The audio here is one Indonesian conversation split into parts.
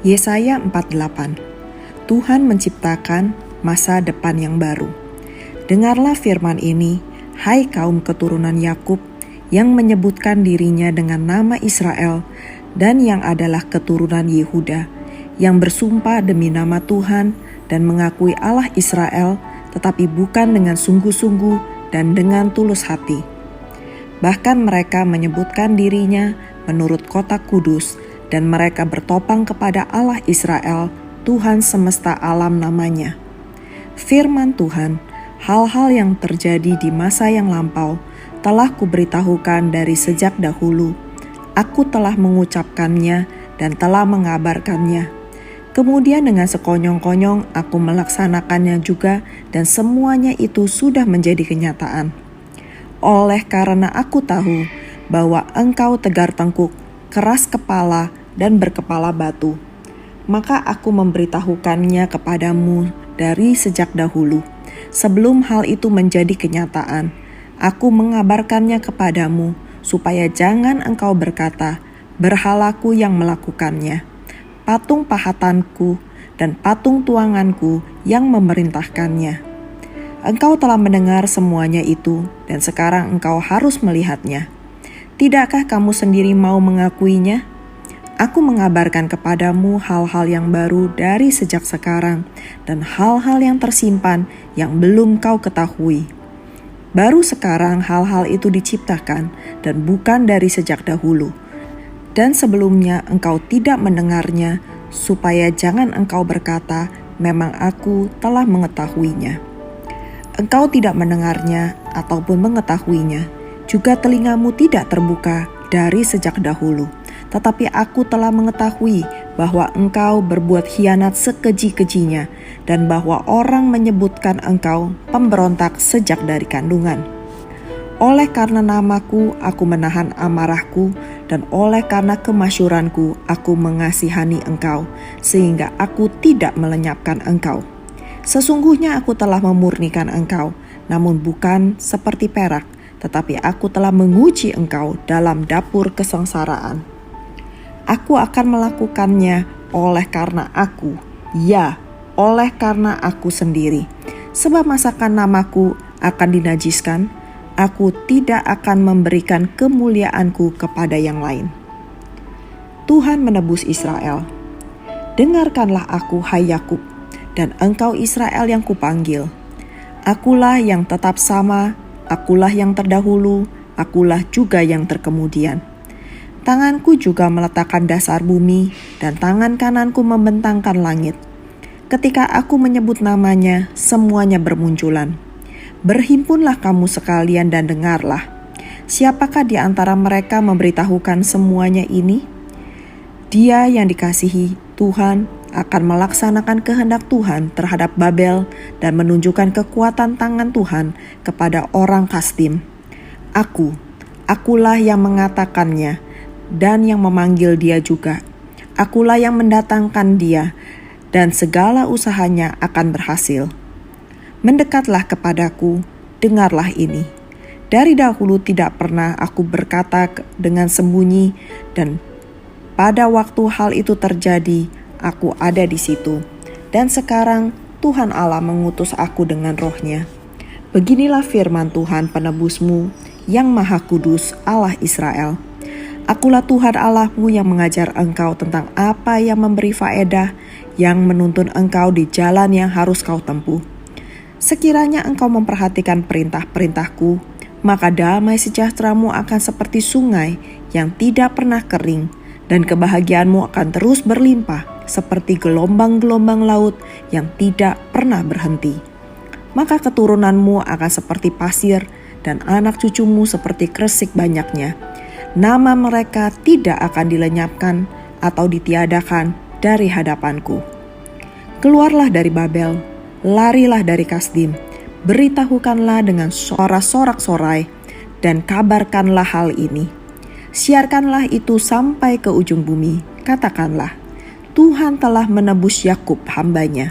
Yesaya 48. Tuhan menciptakan masa depan yang baru. Dengarlah firman ini, hai kaum keturunan Yakub, yang menyebutkan dirinya dengan nama Israel dan yang adalah keturunan Yehuda, yang bersumpah demi nama Tuhan dan mengakui Allah Israel, tetapi bukan dengan sungguh-sungguh dan dengan tulus hati. Bahkan mereka menyebutkan dirinya menurut kota kudus, dan mereka bertopang kepada Allah Israel, Tuhan semesta alam namanya. Firman Tuhan, hal-hal yang terjadi di masa yang lampau telah kuberitahukan dari sejak dahulu. Aku telah mengucapkannya dan telah mengabarkannya. Kemudian dengan sekonyong-konyong aku melaksanakannya juga, dan semuanya itu sudah menjadi kenyataan. Oleh karena aku tahu bahwa engkau tegar tengkuk, keras kepala, dan berkepala batu, maka aku memberitahukannya kepadamu dari sejak dahulu. Sebelum hal itu menjadi kenyataan, aku mengabarkannya kepadamu, supaya jangan engkau berkata, berhalaku yang melakukannya, patung pahatanku dan patung tuanganku yang memerintahkannya. Engkau telah mendengar semuanya itu, dan sekarang engkau harus melihatnya. Tidakkah kamu sendiri mau mengakuinya? Aku mengabarkan kepadamu hal-hal yang baru dari sejak sekarang, dan hal-hal yang tersimpan yang belum kau ketahui. Baru sekarang hal-hal itu diciptakan, dan bukan dari sejak dahulu. Dan sebelumnya engkau tidak mendengarnya, supaya jangan engkau berkata, memang aku telah mengetahuinya. Engkau tidak mendengarnya ataupun mengetahuinya, juga telingamu tidak terbuka dari sejak dahulu. Tetapi aku telah mengetahui bahwa engkau berbuat khianat sekeji-kejinya, dan bahwa orang menyebutkan engkau pemberontak sejak dari kandungan. Oleh karena namaku, aku menahan amarahku, dan oleh karena kemasyuranku, aku mengasihani engkau, sehingga aku tidak melenyapkan engkau. Sesungguhnya aku telah memurnikan engkau, namun bukan seperti perak, tetapi aku telah menguji engkau dalam dapur kesengsaraan. Aku akan melakukannya oleh karena aku, ya, oleh karena aku sendiri. Sebab masakan namaku akan dinajiskan, aku tidak akan memberikan kemuliaanku kepada yang lain. Tuhan menebus Israel. Dengarkanlah aku, hai Yakub, dan engkau Israel yang kupanggil. Akulah yang tetap sama, akulah yang terdahulu, akulah juga yang terkemudian. Tanganku juga meletakkan dasar bumi, dan tangan kananku membentangkan langit. Ketika aku menyebut namanya, semuanya bermunculan. Berhimpunlah kamu sekalian dan dengarlah. Siapakah di antara mereka memberitahukan semuanya ini? Dia yang dikasihi Tuhan akan melaksanakan kehendak Tuhan terhadap Babel dan menunjukkan kekuatan tangan Tuhan kepada orang Kasdim. Akulah yang mengatakannya, dan yang memanggil dia juga. Akulah yang mendatangkan dia, dan segala usahanya akan berhasil. Mendekatlah kepadaku, dengarlah ini. Dari dahulu tidak pernah aku berkata dengan sembunyi, dan pada waktu hal itu terjadi, aku ada di situ. Dan sekarang Tuhan Allah mengutus aku dengan roh-Nya. Beginilah firman Tuhan penebusmu, yang Maha Kudus, Allah Israel. Akulah Tuhan Allahmu yang mengajar engkau tentang apa yang memberi faedah, yang menuntun engkau di jalan yang harus kau tempuh. Sekiranya engkau memperhatikan perintah-perintahku, maka damai sejahteramu akan seperti sungai yang tidak pernah kering, dan kebahagiaanmu akan terus berlimpah seperti gelombang-gelombang laut yang tidak pernah berhenti. Maka keturunanmu akan seperti pasir, dan anak cucumu seperti kresik banyaknya. Nama mereka tidak akan dilenyapkan atau ditiadakan dari hadapanku. Keluarlah dari Babel, larilah dari Kasdim, beritahukanlah dengan suara sorak-sorai, dan kabarkanlah hal ini. Siarkanlah itu sampai ke ujung bumi, katakanlah, Tuhan telah menebus Yakub hamba-Nya.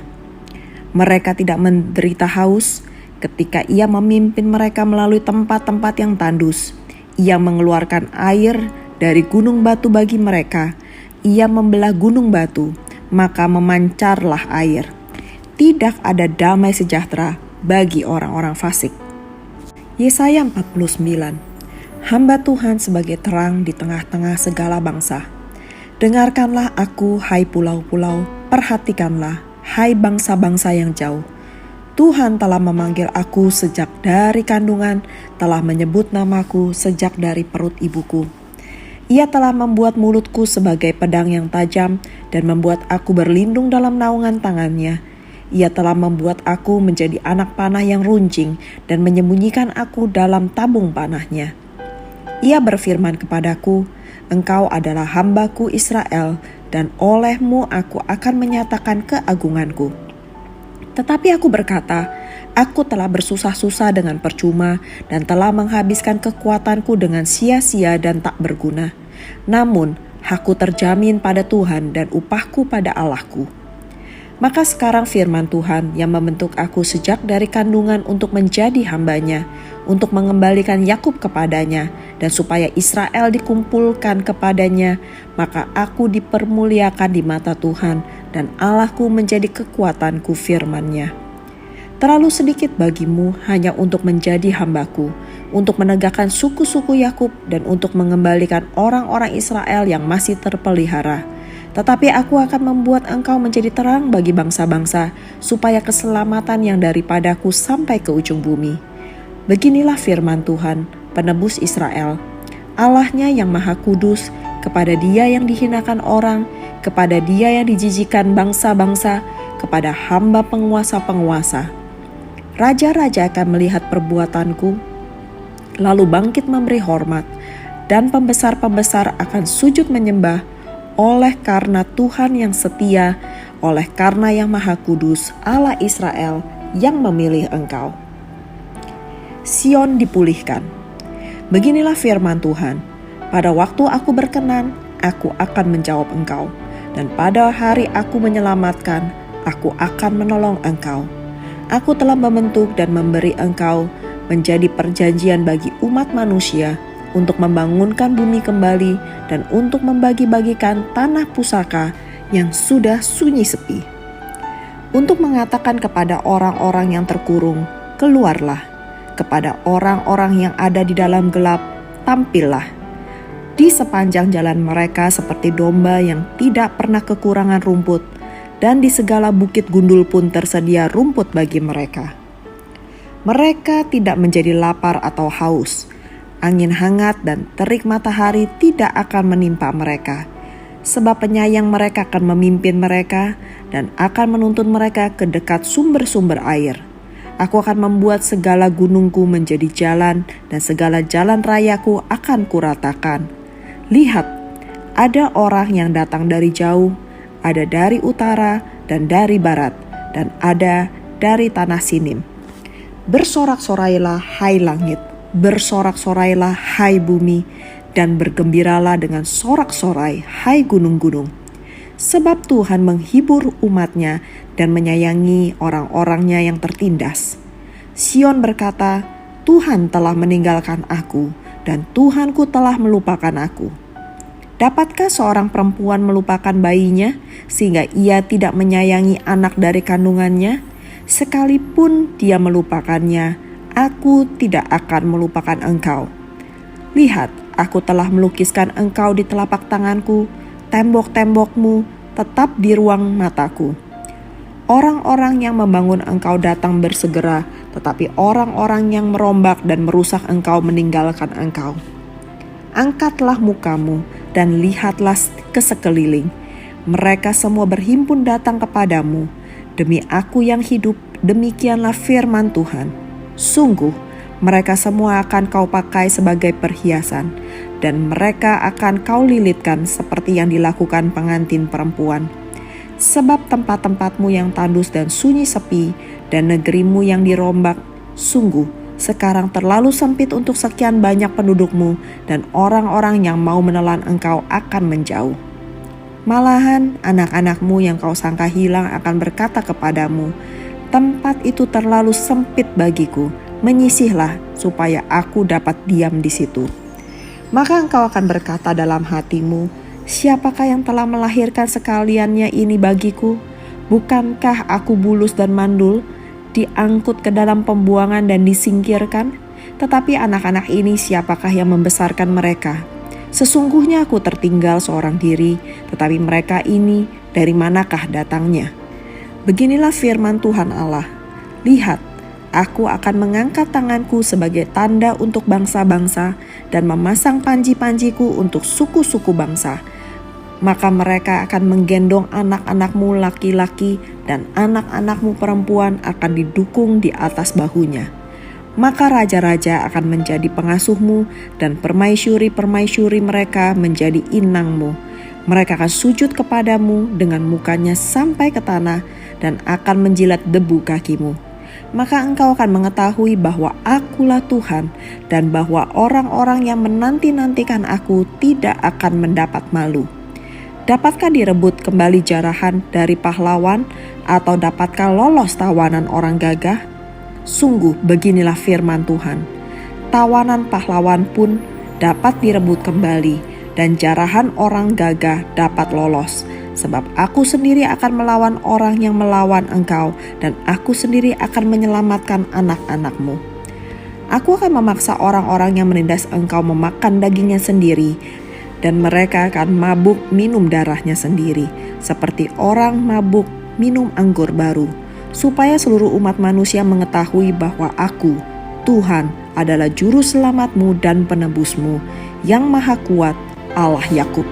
Mereka tidak menderita haus ketika Ia memimpin mereka melalui tempat-tempat yang tandus. Ia mengeluarkan air dari gunung batu bagi mereka. Ia membelah gunung batu, maka memancarlah air. Tidak ada damai sejahtera bagi orang-orang fasik. Yesaya 49. Hamba Tuhan sebagai terang di tengah-tengah segala bangsa. Dengarkanlah aku, hai pulau-pulau, perhatikanlah, hai bangsa-bangsa yang jauh. Tuhan telah memanggil aku sejak dari kandungan, telah menyebut namaku sejak dari perut ibuku. Ia telah membuat mulutku sebagai pedang yang tajam dan membuat aku berlindung dalam naungan tangannya. Ia telah membuat aku menjadi anak panah yang runcing dan menyembunyikan aku dalam tabung panahnya. Ia berfirman kepadaku, Engkau adalah hambaku Israel, dan olehmu aku akan menyatakan keagunganku. Tetapi aku berkata, aku telah bersusah-susah dengan percuma dan telah menghabiskan kekuatanku dengan sia-sia dan tak berguna. Namun, hakku terjamin pada Tuhan dan upahku pada Allahku. Maka sekarang firman Tuhan yang membentuk aku sejak dari kandungan untuk menjadi hambanya, untuk mengembalikan Yakub kepadanya, dan supaya Israel dikumpulkan kepadanya, maka aku dipermuliakan di mata Tuhan, dan Allahku menjadi kekuatanku firman-Nya. Terlalu sedikit bagimu hanya untuk menjadi hambaku, untuk menegakkan suku-suku Yakub dan untuk mengembalikan orang-orang Israel yang masih terpelihara. Tetapi aku akan membuat engkau menjadi terang bagi bangsa-bangsa, supaya keselamatan yang daripadaku sampai ke ujung bumi. Beginilah firman Tuhan, penebus Israel, Allahnya yang maha kudus, kepada Dia yang dihinakan orang, kepada Dia yang dijijikan bangsa-bangsa, kepada hamba penguasa-penguasa. Raja-raja akan melihat perbuatanku, lalu bangkit memberi hormat, dan pembesar-pembesar akan sujud menyembah, oleh karena Tuhan yang setia, oleh karena yang maha kudus, Allah Israel yang memilih engkau. Sion dipulihkan. Beginilah firman Tuhan, pada waktu aku berkenan, aku akan menjawab engkau. Dan pada hari aku menyelamatkan, aku akan menolong engkau. Aku telah membentuk dan memberi engkau menjadi perjanjian bagi umat manusia untuk membangunkan bumi kembali dan untuk membagi-bagikan tanah pusaka yang sudah sunyi sepi. Untuk mengatakan kepada orang-orang yang terkurung, keluarlah. Kepada orang-orang yang ada di dalam gelap, tampillah. Di sepanjang jalan mereka seperti domba yang tidak pernah kekurangan rumput, dan di segala bukit gundul pun tersedia rumput bagi mereka. Mereka tidak menjadi lapar atau haus. Angin hangat dan terik matahari tidak akan menimpa mereka, sebab penyayang mereka akan memimpin mereka dan akan menuntun mereka ke dekat sumber-sumber air. Aku akan membuat segala gunungku menjadi jalan dan segala jalan rayaku akan kuratakan. Lihat, ada orang yang datang dari jauh, ada dari utara dan dari barat, dan ada dari tanah Sinim. Bersorak-sorailah hai langit, bersorak-sorailah hai bumi, dan bergembiralah dengan sorak-sorai hai gunung-gunung. Sebab Tuhan menghibur umatnya dan menyayangi orang-orangnya yang tertindas. Sion berkata, Tuhan telah meninggalkan aku, dan Tuhanku telah melupakan aku. Dapatkah seorang perempuan melupakan bayinya, sehingga ia tidak menyayangi anak dari kandungannya? Sekalipun dia melupakannya, aku tidak akan melupakan engkau. Lihat, aku telah melukiskan engkau di telapak tanganku, tembok-tembokmu tetap di ruang mataku. Orang-orang yang membangun engkau datang bersegera, tetapi orang-orang yang merombak dan merusak engkau meninggalkan engkau. Angkatlah mukamu dan lihatlah ke sekeliling. Mereka semua berhimpun datang kepadamu. Demi aku yang hidup, demikianlah firman Tuhan. Sungguh, mereka semua akan kau pakai sebagai perhiasan, dan mereka akan kau lilitkan seperti yang dilakukan pengantin perempuan. Sebab tempat-tempatmu yang tandus dan sunyi sepi, dan negerimu yang dirombak, sungguh sekarang terlalu sempit untuk sekian banyak pendudukmu, dan orang-orang yang mau menelan engkau akan menjauh. Malahan anak-anakmu yang kau sangka hilang akan berkata kepadamu, tempat itu terlalu sempit bagiku, menyisihlah supaya aku dapat diam di situ. Maka engkau akan berkata dalam hatimu, Siapakah yang telah melahirkan sekaliannya ini bagiku? Bukankah aku bulus dan mandul, diangkut ke dalam pembuangan dan disingkirkan? Tetapi anak-anak ini siapakah yang membesarkan mereka? Sesungguhnya aku tertinggal seorang diri, tetapi mereka ini dari manakah datangnya? Beginilah firman Tuhan Allah. Lihat, aku akan mengangkat tanganku sebagai tanda untuk bangsa-bangsa dan memasang panji-panjiku untuk suku-suku bangsa. Maka mereka akan menggendong anak-anakmu laki-laki dan anak-anakmu perempuan akan didukung di atas bahunya. Maka raja-raja akan menjadi pengasuhmu dan permaisuri-permaisuri mereka menjadi inangmu. Mereka akan sujud kepadamu dengan mukanya sampai ke tanah dan akan menjilat debu kakimu. Maka engkau akan mengetahui bahwa akulah Tuhan dan bahwa orang-orang yang menanti-nantikan aku tidak akan mendapat malu. Dapatkah direbut kembali jarahan dari pahlawan atau dapatkah lolos tawanan orang gagah? Sungguh beginilah firman Tuhan. Tawanan pahlawan pun dapat direbut kembali dan jarahan orang gagah dapat lolos. Sebab aku sendiri akan melawan orang yang melawan engkau dan aku sendiri akan menyelamatkan anak-anakmu. Aku akan memaksa orang-orang yang menindas engkau memakan dagingnya sendiri dan mereka akan mabuk minum darahnya sendiri, seperti orang mabuk minum anggur baru, supaya seluruh umat manusia mengetahui bahwa aku, Tuhan, adalah juru selamatmu dan penebusmu, yang maha kuat, Allah Yakub.